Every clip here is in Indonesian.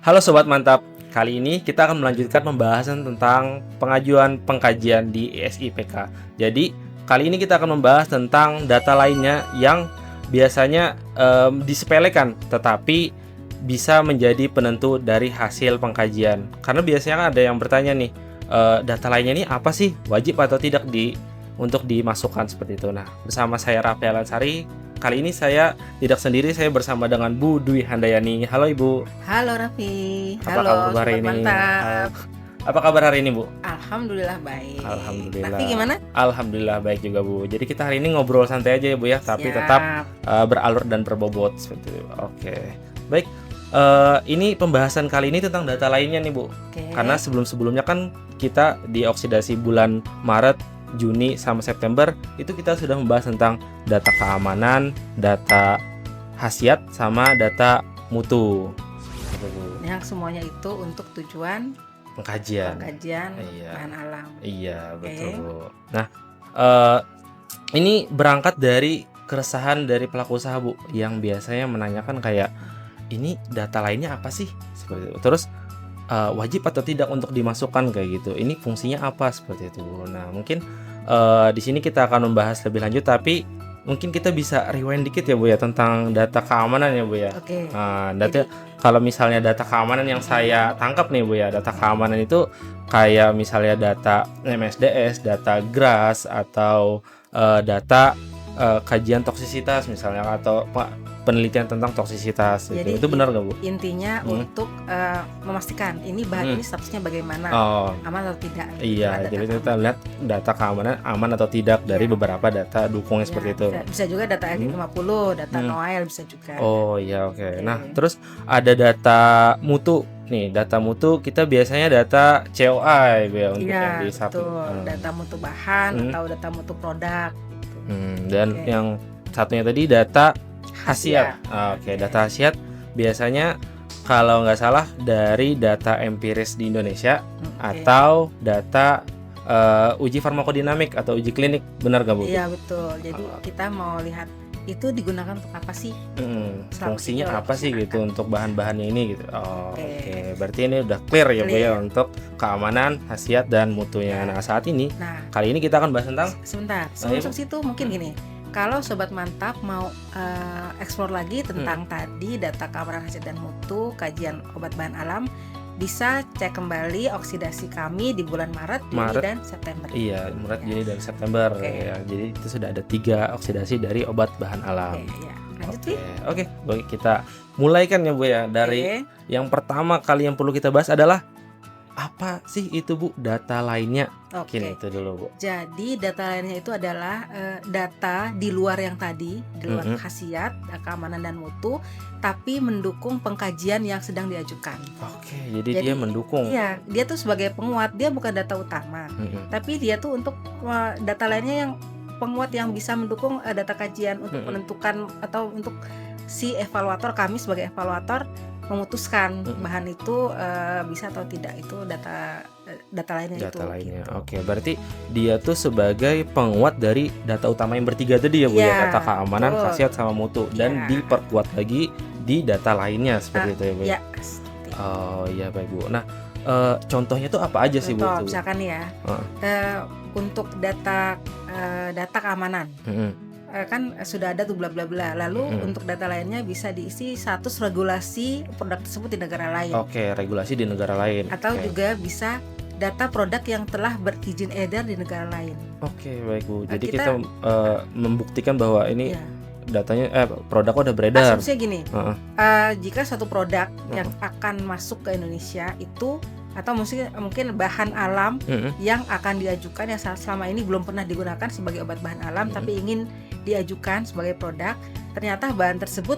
Halo Sobat Mantap, kali ini kita akan melanjutkan pembahasan tentang pengajuan pengkajian di ESIPK. Jadi, kali ini kita akan membahas tentang data lainnya yang biasanya disepelekan, tetapi bisa menjadi penentu dari hasil pengkajian. Karena biasanya kan ada yang bertanya nih, data lainnya ini apa sih? Wajib atau tidak untuk dimasukkan seperti itu. Nah, bersama saya Rafael Ansari. Kali ini saya tidak sendiri, saya bersama dengan Bu Dwi Handayani. Halo Ibu. Halo Raffi. Apa Halo kabar hari Sobat ini? Mantap. Apa kabar hari ini, Bu? Alhamdulillah baik. Alhamdulillah. Raffi gimana? Alhamdulillah baik juga, Bu. Jadi kita hari ini ngobrol santai aja ya, Bu ya, tapi tetap beralur dan berbobot seperti itu. Oke. Baik. Ini pembahasan kali ini tentang data lainnya nih, Bu. Oke. Karena sebelum-sebelumnya kan kita di oksidasi bulan Maret, Juni sama September itu kita sudah membahas tentang data keamanan, data khasiat sama data mutu. Yang semuanya itu untuk tujuan Pengkajian. Iya. bahan alam. Iya, betul, Oke. Bu. Nah, ini berangkat dari keresahan dari pelaku usaha, Bu, yang biasanya menanyakan kayak ini data lainnya apa sih? Seperti itu. Terus wajib atau tidak untuk dimasukkan kayak gitu. Ini fungsinya apa seperti itu, Bu. Nah, mungkin di sini kita akan membahas lebih lanjut, tapi mungkin kita bisa rewind dikit ya, Bu ya, tentang data keamanan ya, Bu ya. Oke. Kalau misalnya data keamanan yang saya tangkap nih, Bu ya, data keamanan itu kayak misalnya data MSDS, data GRAS atau data kajian toksisitas misalnya, atau penelitian tentang toksisitas. Jadi itu benar nggak, Bu? Intinya untuk memastikan ini bahan ini statusnya bagaimana, aman atau tidak. Iya, jadi kita lihat data keamanan aman atau tidak dari beberapa data dukungnya seperti itu. Bisa juga data LD50, data NOAEL bisa juga. Oh iya, oke. Nah, terus ada data mutu. Nih, data mutu kita biasanya data COI ya, untuk yang di data mutu bahan atau data mutu produk. Dan yang satunya tadi data khasiat. Oke, data khasiat biasanya kalau nggak salah dari data empiris di Indonesia atau data uji farmakodinamik atau uji klinik, benar nggak, Bu? Iya betul. Jadi kita mau lihat itu digunakan untuk apa sih? Fungsinya apa sih gitu untuk bahan-bahannya ini gitu. Oke. Berarti ini udah clear ya, Bu ya, untuk keamanan, khasiat dan mutunya. Nah, saat ini kali ini kita akan bahas tentang sebelum situ mungkin gini. Kalau Sobat Mantap mau explore lagi tentang tadi data keamanan khasiat dan mutu, kajian obat bahan alam, bisa cek kembali oksidasi kami di bulan Maret, Juni, dan September. Iya, Maret, Juni, dan September. Ya, jadi itu sudah ada 3 oksidasi dari obat bahan alam. Lanjut, Oke, baik, kita mulai kan ya, Bu ya. Dari yang pertama kali yang perlu kita bahas adalah apa sih itu, Bu, data lainnya? Itu dulu, Bu. Jadi data lainnya itu adalah data di luar yang tadi, di luar khasiat, keamanan dan mutu, tapi mendukung pengkajian yang sedang diajukan. Oke, jadi dia mendukung. Iya, dia tuh sebagai penguat, dia bukan data utama, tapi dia tuh untuk data lainnya yang penguat yang bisa mendukung data kajian untuk menentukan atau untuk si evaluator, kami sebagai evaluator memutuskan bahan itu bisa atau tidak. Itu data lainnya. Oke, berarti dia tuh sebagai penguat dari data utama yang bertiga tadi ya, Bu ya, data keamanan, khasiat sama mutu, dan diperkuat lagi di data lainnya seperti itu ya, Bu. Oh iya, baik, Bu. Nah, contohnya tuh apa aja sih, Bu? Misalkan ya, untuk data keamanan. Kan sudah ada tuh bla bla bla. Lalu untuk data lainnya bisa diisi status regulasi produk tersebut di negara lain. Oke, regulasi di negara lain. Atau juga bisa data produk yang telah berizin edar di negara lain. Oke, baik, Bu. Jadi kita membuktikan bahwa ini datanya produknya udah beredar. Asumsinya gini, jika suatu produk yang akan masuk ke Indonesia itu, atau mungkin bahan alam yang akan diajukan yang selama ini belum pernah digunakan sebagai obat bahan alam, tapi ingin diajukan sebagai produk, ternyata bahan tersebut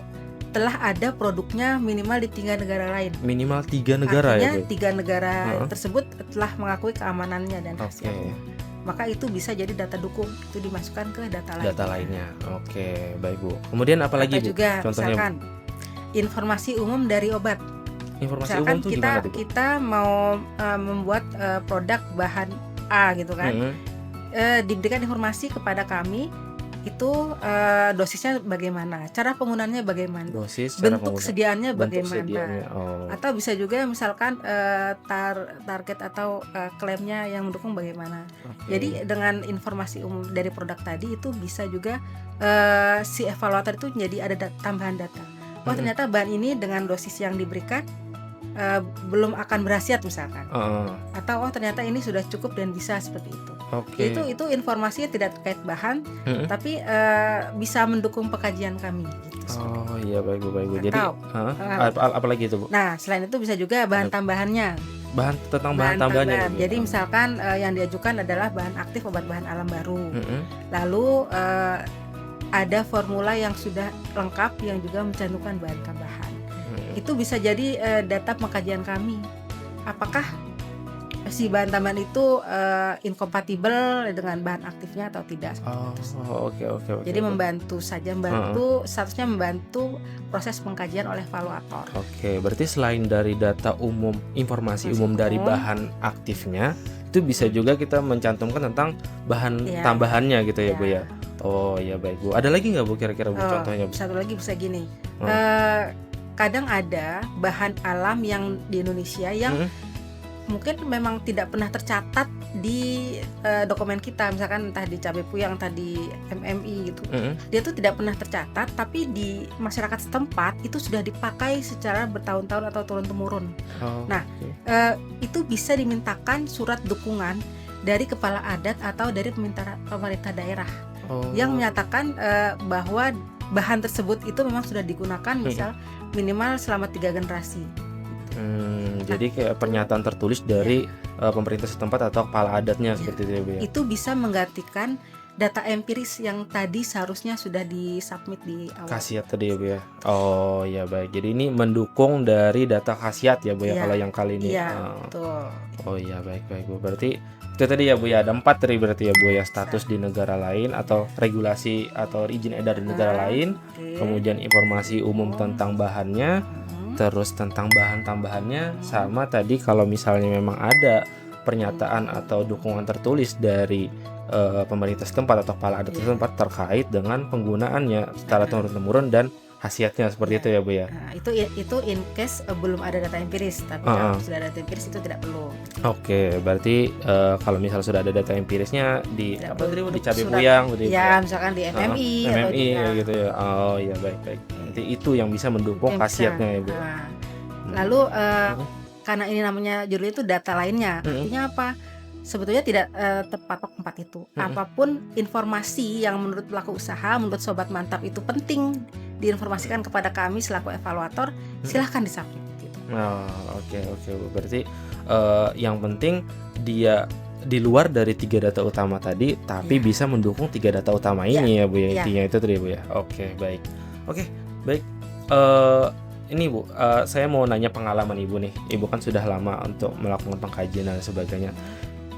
telah ada produknya minimal di 3 negara lain. Minimal 3 negara. Artinya 3 negara tersebut telah mengakui keamanannya dan khasiatnya. Maka itu bisa jadi data dukung, itu dimasukkan ke data lainnya. Oke, baik, Bu. Kemudian apa lagi, Bu? Juga contohnya, misalkan informasi umum dari obat. Informasi misalkan umum tuh gimana tuh, Bu? Kita mau membuat produk bahan A gitu kan. Diberikan informasi kepada kami, itu dosisnya bagaimana, cara penggunaannya bagaimana, Dosis, cara bentuk penggunaan, sediaannya bentuk bagaimana, sediaannya. Oh. atau bisa juga misalkan target atau klaimnya yang mendukung bagaimana. Oke. Jadi dengan informasi umum dari produk tadi itu bisa juga si evaluator itu jadi ada tambahan data. Oh ternyata bahan ini dengan dosis yang diberikan belum akan berkhasiat misalkan, atau oh ternyata ini sudah cukup dan bisa seperti itu. Oke. Itu informasinya tidak terkait bahan, tapi bisa mendukung pengkajian kami. Gitu, Oh iya, baik Bu. Jadi Atau, apalagi itu Bu? nah selain itu bisa juga bahan tambahannya. Tentang bahan tambahannya ya, Bu? Jadi misalkan yang diajukan adalah bahan aktif obat bahan alam baru. Lalu ada formula yang sudah lengkap yang juga mencantumkan bahan tambahan. Itu bisa jadi data pengkajian kami. Apakah si bahan tambahan itu incompatible dengan bahan aktifnya atau tidak? Oke. Jadi membantu saja, statusnya membantu proses pengkajian oleh evaluator. Oke, berarti selain dari data umum, informasi umum dari bahan aktifnya, itu bisa juga kita mencantumkan tentang bahan tambahannya gitu ya Bu ya. Oh iya, baik Bu. Ada lagi nggak Bu kira-kira Bu contohnya? Satu lagi bisa gini. Kadang ada bahan alam yang di Indonesia yang mungkin memang tidak pernah tercatat di dokumen kita, misalkan entah di cabai puyang, entah di MMI gitu. Dia tuh tidak pernah tercatat, tapi di masyarakat setempat itu sudah dipakai secara bertahun-tahun atau turun-temurun. Itu bisa dimintakan surat dukungan dari kepala adat atau dari pemerintah daerah yang menyatakan bahwa bahan tersebut itu memang sudah digunakan misal minimal selama 3 generasi. Jadi kayak pernyataan tertulis dari pemerintah setempat atau kepala adatnya seperti itu ya Bu ya. Itu bisa menggantikan data empiris yang tadi seharusnya sudah disubmit di awal. Khasiat tadi ya Bu ya. Oh ya, baik. Jadi ini mendukung dari data khasiat ya Bu ya, kalau yang kali ini. Betul. Oh iya, baik Bu. Berarti itu tadi ya Bu ya, ada 4 tadi berarti ya Bu ya, status di negara lain atau regulasi atau izin edar di negara lain, kemudian informasi umum tentang bahannya, terus tentang bahan tambahannya, sama tadi kalau misalnya memang ada pernyataan atau dukungan tertulis dari pemerintah setempat atau kepala adat setempat terkait dengan penggunaannya secara turun-temurun dan khasiatnya seperti itu ya Bu ya. Nah, itu in case belum ada data empiris, tapi kalau sudah ada data empiris itu tidak perlu. Oke, berarti kalau misal sudah ada data empirisnya di di cabai puyang gitu ya, misalkan di MMI atau di gitu ya. Oh iya, baik. Nanti itu yang bisa mendukung khasiatnya ya Bu. Lalu karena ini namanya judulnya itu data lainnya, artinya apa? Sebetulnya tidak terpatok 4 itu. Apapun informasi yang menurut pelaku usaha, menurut Sobat Mantap itu penting diinformasikan kepada kami selaku evaluator, silahkan disubmit gitu. Oke. Berarti yang penting dia di luar dari 3 data utama tadi, tapi bisa mendukung 3 data utama ini ya Bu ya, intinya itu tadi Bu ya. Oke, baik. Ini Bu, saya mau nanya pengalaman Ibu nih. Ibu kan sudah lama untuk melakukan pengkajian dan sebagainya.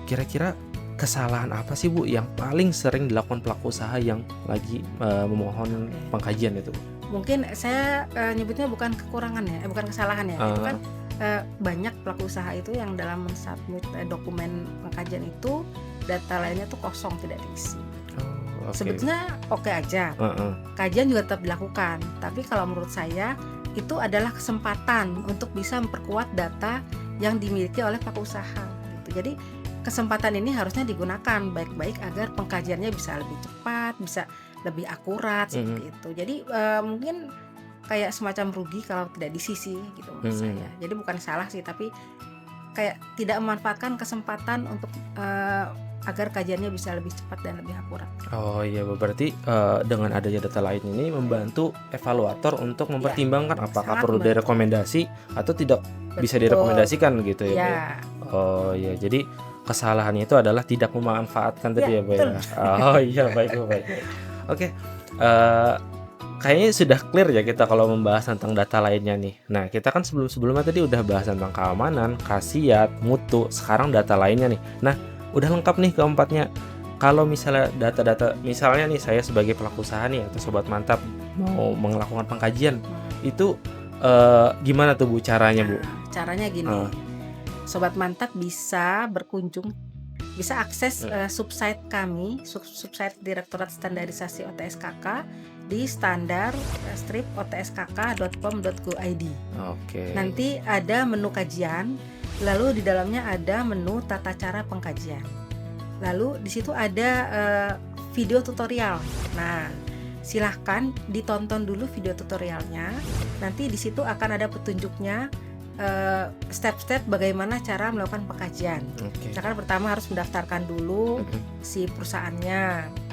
Kira-kira kesalahan apa sih Bu yang paling sering dilakukan pelaku usaha yang lagi memohon pengkajian itu? Mungkin saya nyebutnya bukan kekurangan ya, bukan kesalahan ya. Itu kan banyak pelaku usaha itu yang dalam mensubmit dokumen pengkajian itu data lainnya tuh kosong, tidak diisi. Sebetulnya oke aja, kajian juga tetap dilakukan. Tapi kalau menurut saya itu adalah kesempatan untuk bisa memperkuat data yang dimiliki oleh pelaku usaha. Gitu. Jadi kesempatan ini harusnya digunakan baik-baik agar pengkajiannya bisa lebih cepat, bisa lebih akurat seperti itu. Jadi mungkin kayak semacam rugi kalau tidak disisi gitu menurut saya. Jadi bukan salah sih, tapi kayak tidak memanfaatkan kesempatan untuk agar kajiannya bisa lebih cepat dan lebih akurat. Oh iya, berarti dengan adanya data lain ini membantu evaluator untuk mempertimbangkan apakah perlu direkomendasi atau tidak bisa direkomendasikan gitu ya. Oh iya, jadi kesalahannya itu adalah tidak memanfaatkan tadi ya Bu ya. Oh iya, baik. Oke, kayaknya sudah clear ya kita kalau membahas tentang data lainnya nih. Nah, kita kan sebelumnya tadi udah bahas tentang keamanan, khasiat, mutu, sekarang data lainnya nih. Nah, udah lengkap nih keempatnya. Kalau misalnya data-data, misalnya nih saya sebagai pelaku usaha nih atau Sobat Mantap mau melakukan pengkajian, itu gimana tuh Bu caranya Bu? Caranya gini, Sobat Mantap bisa berkunjung bisa akses subsite kami, subsite Direktorat Standarisasi OTSKK di standar-otskk.pom.go.id. Oke. Nanti ada menu kajian, lalu di dalamnya ada menu tata cara pengkajian. Lalu di situ ada video tutorial. Nah, silahkan ditonton dulu video tutorialnya. Nanti di situ akan ada petunjuknya, step-step bagaimana cara melakukan pengkajian. Misalkan pertama harus mendaftarkan dulu si perusahaannya,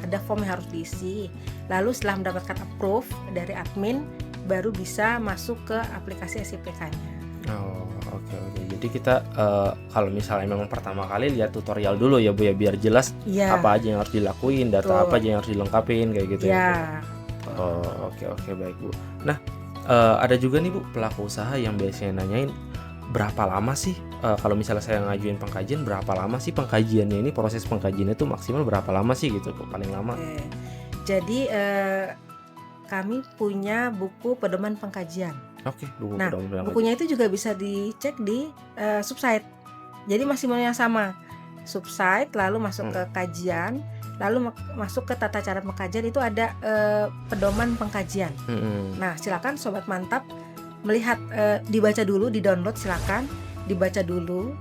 ada form yang harus diisi. Lalu setelah mendapatkan approve dari admin, baru bisa masuk ke aplikasi SIPK-nya. Oh, oke. Jadi kita kalau misalnya memang pertama kali lihat tutorial dulu ya Bu ya, biar jelas apa aja yang harus dilakuin, data apa aja yang harus dilengkapin kayak gitu ya. Oh, oke baik Bu. Nah, ada juga nih Bu pelaku usaha yang biasanya nanyain berapa lama sih kalau misalnya saya ngajuin pengkajian, berapa lama sih pengkajiannya ini, proses pengkajiannya itu maksimal berapa lama sih gitu Bu, paling lama? Jadi kami punya buku pedoman pengkajian. Buku nah, pedoman bukunya itu juga bisa dicek di subsite. Jadi masih yang sama, subsite lalu masuk ke kajian, lalu masuk ke tata cara pengkajian, itu ada pedoman pengkajian. Nah, silakan Sobat Mantap melihat, dibaca dulu, di-download silakan, dibaca dulu.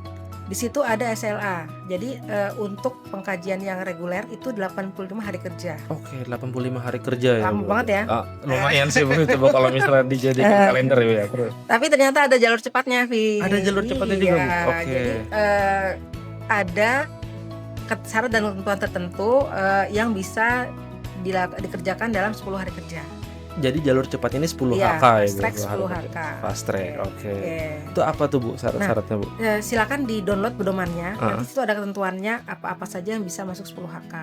Di situ ada SLA. Jadi untuk pengkajian yang reguler itu 85 hari kerja. 85 hari kerja ya. Lama banget ya. Lumayan sih Bu, coba kalau misalnya dijadikan kalender ya. Tapi ternyata ada jalur cepatnya, Vi. Ada jalur cepatnya juga Bu. Jadi ada syarat dan ketentuan tertentu yang bisa dikerjakan dalam 10 hari kerja. Jadi jalur cepat ini 10 HK ya, fast track 10 HK. Fast track, oke. Itu apa tuh Bu syarat-syaratnya Bu? Silakan di-download pedomannya. Nanti itu ada ketentuannya apa-apa saja yang bisa masuk 10 HK.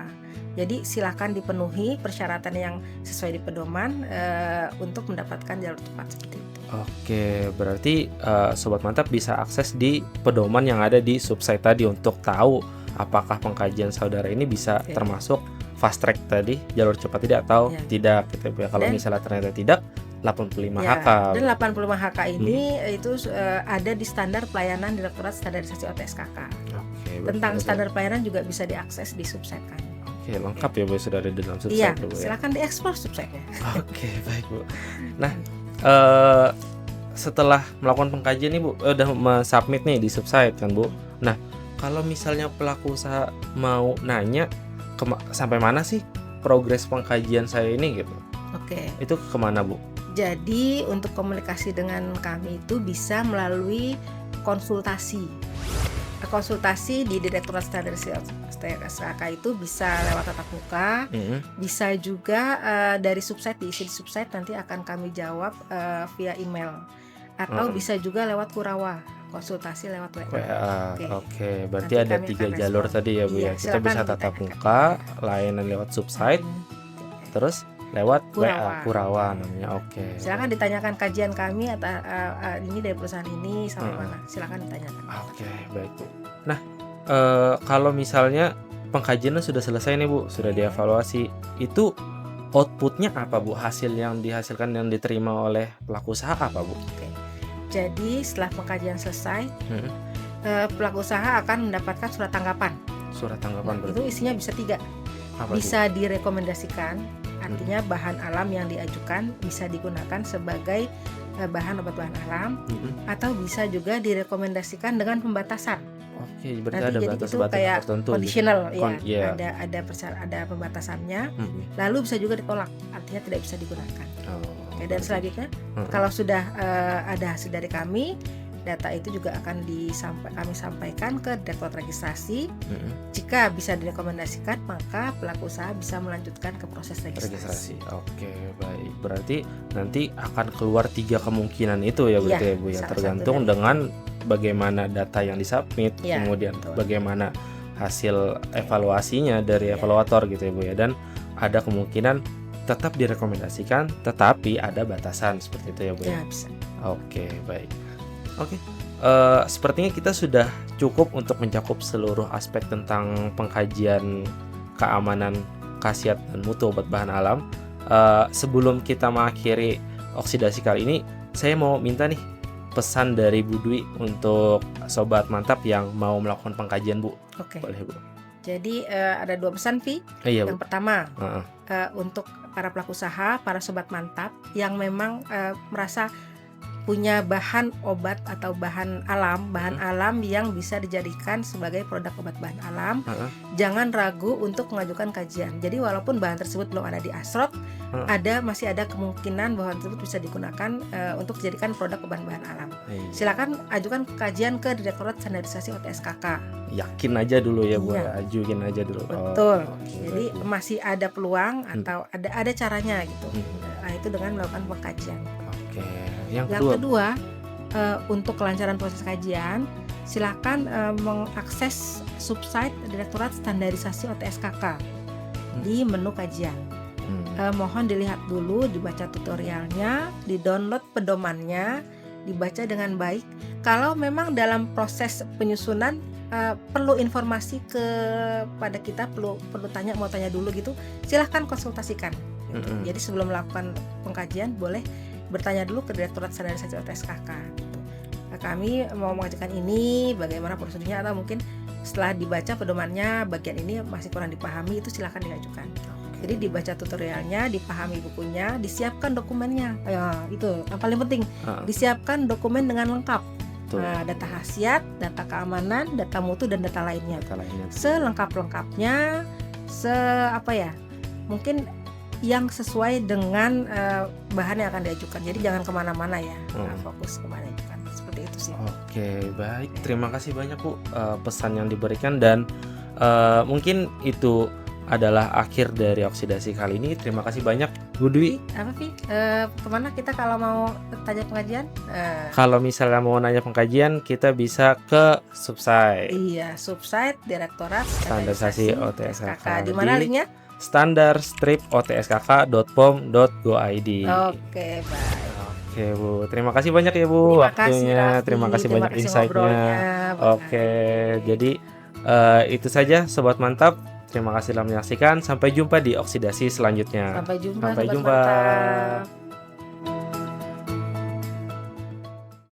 Jadi silakan dipenuhi persyaratan yang sesuai di pedoman untuk mendapatkan jalur cepat seperti itu. Oke, berarti Sobat Mantap bisa akses di pedoman yang ada di subsite tadi untuk tahu apakah pengkajian saudara ini bisa termasuk fast track tadi, jalur cepat tidak atau tidak gitu ya. Kalau misalnya ternyata tidak, 85 HK. Dan 85 HK ini itu ada di standar pelayanan Direktorat Standarisasi OTSKK. Tentang standar pelayanan juga bisa diakses di subsite kami. Lengkap ya Bu, sudah ada di dalam subsite. Iya, silakan dieksplor subsite-nya. Baik Bu. Nah, setelah melakukan pengkajian nih Bu, udah submit nih di subsite kan Bu. Nah, kalau misalnya pelaku usaha mau nanya sampai mana sih progres pengkajian saya ini gitu? Itu kemana Bu? Jadi untuk komunikasi dengan kami itu bisa melalui konsultasi di Direktorat Standarisasi OTSKK, itu bisa lewat tatap muka, bisa juga dari subsite, diisi di subsite, nanti akan kami jawab via email, atau bisa juga lewat Kurawa, konsultasi lewat WA. Berarti ada 3 jalur tadi ya Bu ya. Kita bisa tatap muka, layanan lewat subsite, terus lewat WA Kurawa namanya. Silakan ditanyakan kajian kami atau ini dari perusahaan ini sampai mana. Silakan ditanyakan. Baik Bu. Nah, kalau misalnya pengkajiannya sudah selesai nih Bu, sudah dievaluasi, itu outputnya apa Bu? Hasil yang dihasilkan yang diterima oleh pelaku usaha apa Bu? Jadi setelah pengkajian selesai, pelaku usaha akan mendapatkan surat tanggapan. Itu isinya bisa 3. Bisa direkomendasikan, artinya bahan alam yang diajukan bisa digunakan sebagai bahan obat-bahan alam, atau bisa juga direkomendasikan dengan pembatasan. Berarti ada batas-batas tertentu. Conditional ya. Ada pembatasannya. Lalu bisa juga ditolak, artinya tidak bisa digunakan. Dan selanjutnya kalau sudah ada hasil dari kami, data itu juga akan kami sampaikan ke Direktorat Registrasi. Jika bisa direkomendasikan, maka pelaku usaha bisa melanjutkan ke proses registrasi. Baik. Berarti nanti akan keluar 3 kemungkinan itu ya berarti ya Bu ya, tergantung dengan bagaimana data yang disubmit, kemudian bagaimana hasil evaluasinya dari evaluator gitu ya Bu ya, dan ada kemungkinan tetap direkomendasikan tetapi ada batasan seperti itu ya Bu ya. Bisa. Baik. Sepertinya kita sudah cukup untuk mencakup seluruh aspek tentang pengkajian keamanan, khasiat dan mutu obat bahan alam. Sebelum kita mengakhiri oksidasi kali ini, saya mau minta nih pesan dari Bu Dwi untuk Sobat Mantap yang mau melakukan pengkajian Bu. Oke. Boleh Bu? Jadi ada 2 pesan, Vi. Iya, Yang Bu. pertama, Heeh. untuk para pelaku usaha, para sobat mantap yang memang merasa punya bahan obat atau bahan alam yang bisa dijadikan sebagai produk obat bahan alam, jangan ragu untuk mengajukan kajian. Jadi walaupun bahan tersebut belum ada di Asrot, masih ada kemungkinan bahan tersebut bisa digunakan untuk dijadikan produk obat bahan alam. Silakan ajukan kajian ke Direktorat Standarisasi OTSKK. Yakin aja dulu ya, Bu. Iya. Ajuin aja dulu. Betul. Oke, Jadi baik, Bu. masih ada peluang atau ada caranya gitu. Nah, itu dengan melakukan pengkajian. Oke. Yang Yang kedua, untuk kelancaran proses kajian, silakan mengakses subsite Direktorat Standarisasi OTSKK di menu kajian. Mohon dilihat dulu, dibaca tutorialnya, di-download pedomannya, dibaca dengan baik. Kalau memang dalam proses penyusunan perlu informasi kepada kita, perlu mau tanya dulu gitu, silahkan konsultasikan. Gitu. Jadi sebelum melakukan pengkajian boleh bertanya dulu ke Direktorat Standarisasi OTSKK. Gitu. Nah, kami mau mengajukan ini, bagaimana prosedurnya, atau mungkin setelah dibaca pedomannya bagian ini masih kurang dipahami, itu silahkan diajukan. Jadi dibaca tutorialnya, dipahami bukunya, disiapkan dokumennya. Ya, itu yang paling penting. Disiapkan dokumen dengan lengkap. Data khasiat, data keamanan, data mutu, dan data lainnya. Selengkap-lengkapnya, mungkin yang sesuai dengan bahan yang akan diajukan. Jadi jangan kemana-mana ya, fokus kemana ajukan. Seperti itu sih. Oke, baik. Terima kasih banyak, Bu, pesan yang diberikan, dan mungkin itu adalah akhir dari oksidasi kali ini. Terima kasih banyak, Bu Dwi. Kemana kita kalau mau tanya pengajian? Kalau misalnya mau nanya pengkajian, kita bisa ke subsite. Iya, subsite Direktorat Standarisasi OTSKK. Di mana linknya? standar-otskk.pom.go.id. Oke, baik. Oke, Bu. Terima kasih banyak ya, Bu, waktunya. Terima kasih banyak insight-nya. Oke, jadi itu saja Sobat Mantap. Terima kasih telah menyaksikan. Sampai jumpa di oksidasi selanjutnya. Sampai jumpa. Sampai jumpa.